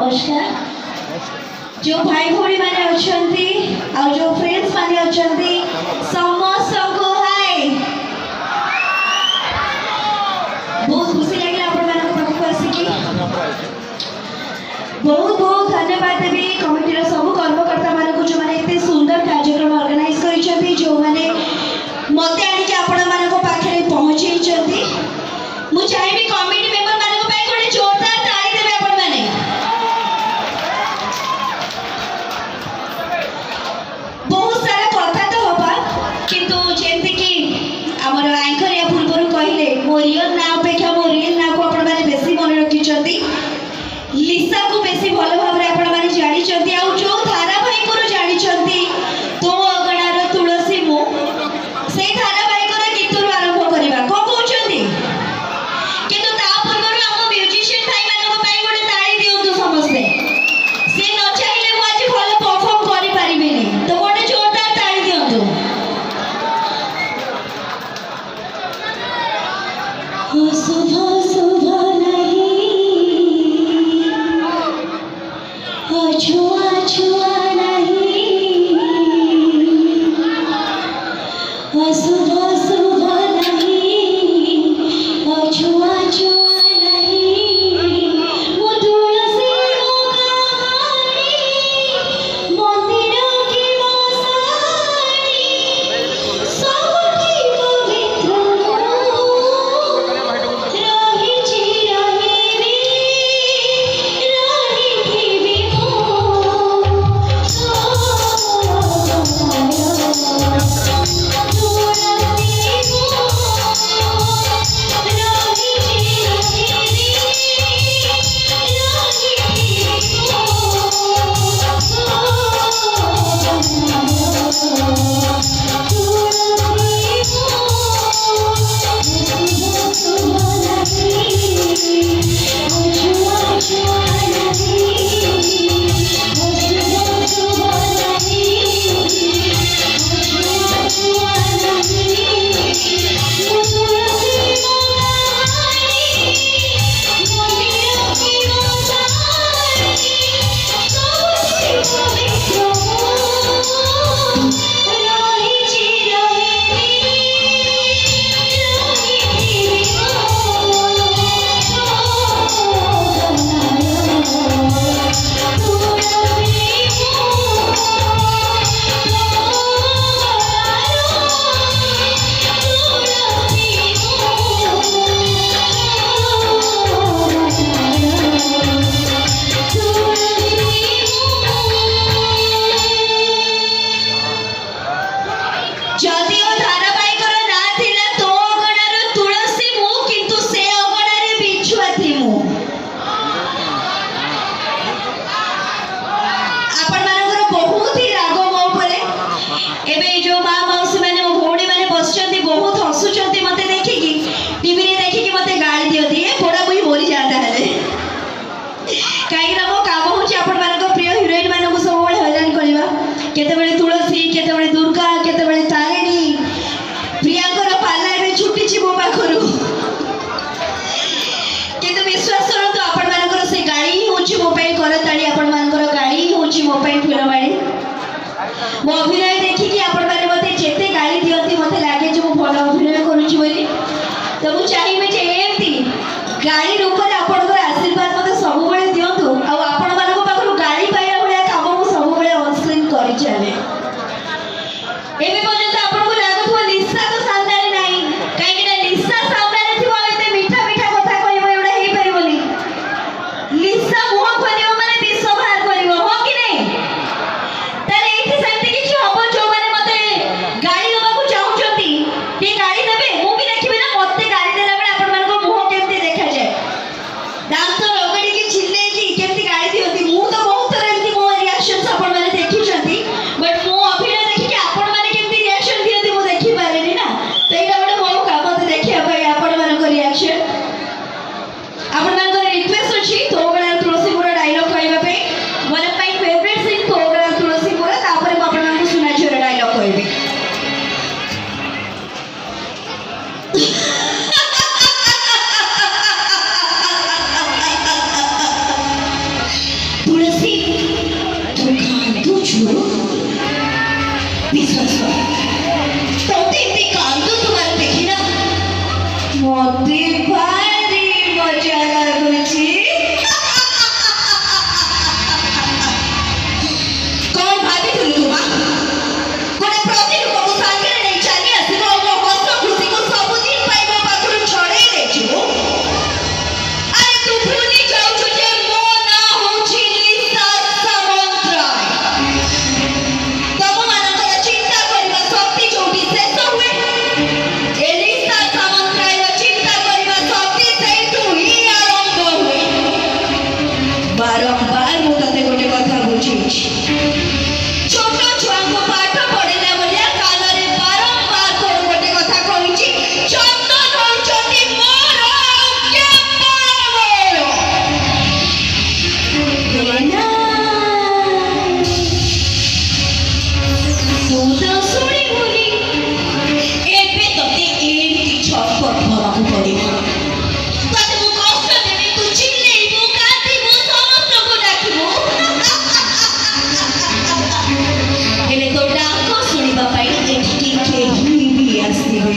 नमस्कार जो भाई भौणी माने अछंती आ जो फ्रेंड्स माने अछंती समस्त को हाय बहुत खुशी लगे आपण मानक पाखु आसिकी बहुत बहुत धन्यवाद देवी कमिटीर सब कर्मकर्ता मानक जो माने इतने सुंदर कार्यक्रम ऑर्गेनाइज करिसंती जो माने मते आनी के आपण मानक पाखरे पहुंची चंती मु चाहेबी कमिटी मेंबर मानक पय कोटे जोरदार ताली देबे आपण माने बहुत सारा कथा तो होबा किंतु जेंति कि हमर एंकर या पूर्वरु कहिले मोर रियल ना अपेक्षा मोर रियल ना को आपण माने बेसी मन रखि चंती लिसा को बेसी भलो भाबरे आपण माने जानि चंती आ जो धारा भाई को जानि चंती तो अगणार तुलसी मु से धारा भाई को गीत रु आरंभ करबा को कहउचंती किंतु ता पूर्वरु हम म्यूजिशियन भाई मानक पय गोटे ताली दियंतु समस्ते से न चाहिले मु आज भलो परफॉर्म करि परिबिनी तो गोटे जोरदार ताली दियंतु सुबह सुबह नहीं छुआ छुआ नहीं सुबह सुबह नहीं छुआ छुआ नहीं वो तुलसी वो कहानी मंदिर की मसानी सबकी पवित्र रही चिरहिनी रही थी केतेबेले तुलसी केतेबेले दुर्गा केतेबेले तारिणी प्रियांकर पाला रे छुट्टी छी मो पाखरु केते विश्वास करतो आपण मानकर से गाड़ी होची मो पई करताली आपण मानकर गाड़ी होची मो पई फुलवाड़ी मो अभिनय देखि कि आपण माने मते जेते गाड़ी दियंती मते लागे जे मो भलो अभिनय करूची बोली तो मु चाहिबे जे एमती गाड़ी रूपर आपनकर आशीर्वाद मते सब बेले दियंतु आ आपण मानको पाखरु गाड़ी पाइला भलिया काम मु सब बेले ऑन स्क्रीन करि चले एबे पर्यंत आपण को लागथुवा लिसा तो सामने नाही काहे कि लिसा सामने थिवा एते मीठा मीठा कथा कहबो एबडा हे परिबोली लिसा मुह खोलियो माने विश्व बाहर करिवो हो कि नहीं तारे एठी सेमति किछि हबो जो माने मते गाड़ी दबा को चाहउचंती ते गाड़ी देबे मु भी देखिबे ना मते गाड़ी देला बेला आपण मानको मुह केमते देखा जाय ମତେ ଭାରି ମଜା ଲାଗୁଛି। କଣ ଭାବିଥିଲୁ ତୁ ମା? ଗୋଟେ ପ୍ରତିରୂପକୁ ସାଙ୍ଗରେ ନେଇ ଚାଲି ଆସିବ ଆଉ ମୋ ହସ ଖୁସିକୁ ସବୁଦିନ ପାଇଁ ମୋ ପାଖରୁ ଛଡ଼େଇ ନେଇଯିବୁ। ଆରେ ତୁ ଭୁଲି ଯାଉଛୁ ଯେ ମୋ ନାଁ ହଉଛି ଲିସା ସାମନ୍ତରାୟ। ତମମାନଙ୍କର ଚିନ୍ତା କରିବା ଶକ୍ତି ଯୋଉଠି ଶେଷ ହୁଏ, ଏ ଲିସା ସାମନ୍ତରାୟର ଚିନ୍ତା କରିବା ଶକ୍ତି ସେଇଠୁ ହିଁ ଆରମ୍ଭ ହୁଏ। ବାରମ୍ବାର ମୁଁ ତତେ ଗୋଟେ କଥା ବୁଝେଇଛି। ଛୋଟ ଛୁଆଙ୍କୁ ପାଠ ପଢିଲା ଭଳିଆ କାନରେ ବାରମ୍ବାର ତୋର ଗୋଟେ କଥା କହିଛି, ଚନ୍ଦନ ହଉଛନ୍ତି ମୋର ଆଉ କେବଳ ମୋର। ହେନା, ତୁ ତ ଶୁଣିବୁନି। ଏବେ ତତେ ଏମିତି ଛଟପଟ ହବାକୁ ପଡିବ। ତତେ ମୁଁ କଷ୍ଟ ଦେବି, ତୁ ଚିଲେଇବୁ, କାନ୍ଦିବୁ, ସମସ୍ତଙ୍କୁ ଡାକିବୁ। ହେଲେ ତୋ ଡାକ ଶୁଣିବା ପାଇଁ ଏଠିକି କେହି ବି ଆସିବେ।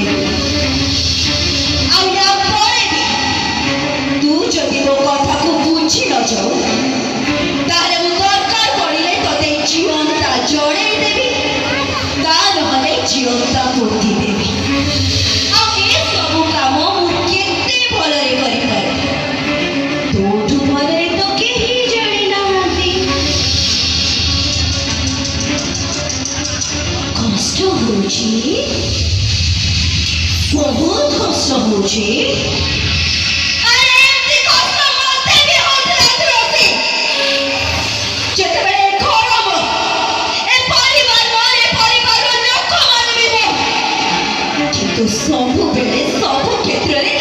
ଆଉ ୟା ପରେ ବି ତୁ ଯଦି ମୋ କଥାକୁ ବୁଝି ନ ଯାଉ, ତାହେଲେ ମୁଁ ଦରକାର ପଡ଼ିଲେ ତତେ ଜୀଅନ୍ତା ଜଳେଇ ଦେବି, ତା ନହେଲେ ଜୀଅନ୍ତା ପୋତି ଦେବି। ଆଉ ଏସବୁ କାମ ମୁଁ କେତେ ଭଲରେ କରିପାରେ, ତୋଠୁ ଭଲରେ ତ କେହି ଜାଣିନାହାନ୍ତି। କଷ୍ଟ ହଉଛି, ବହୁତ କଷ୍ଟ ହଉଛି। ଆରେ ଏମିତି କଷ୍ଟ ମତେ ବି ହଉଥିଲା ତୁଳସୀ। ଯେତେବେଳେ ଏ ଘର ମୋର, ଏ ପରିବାର ମୋର, ଏ ପରିବାରର ଲୋକମାନେ ବି ମୋର, କିନ୍ତୁ ସବୁବେଳେ ସବୁ କ୍ଷେତ୍ରରେ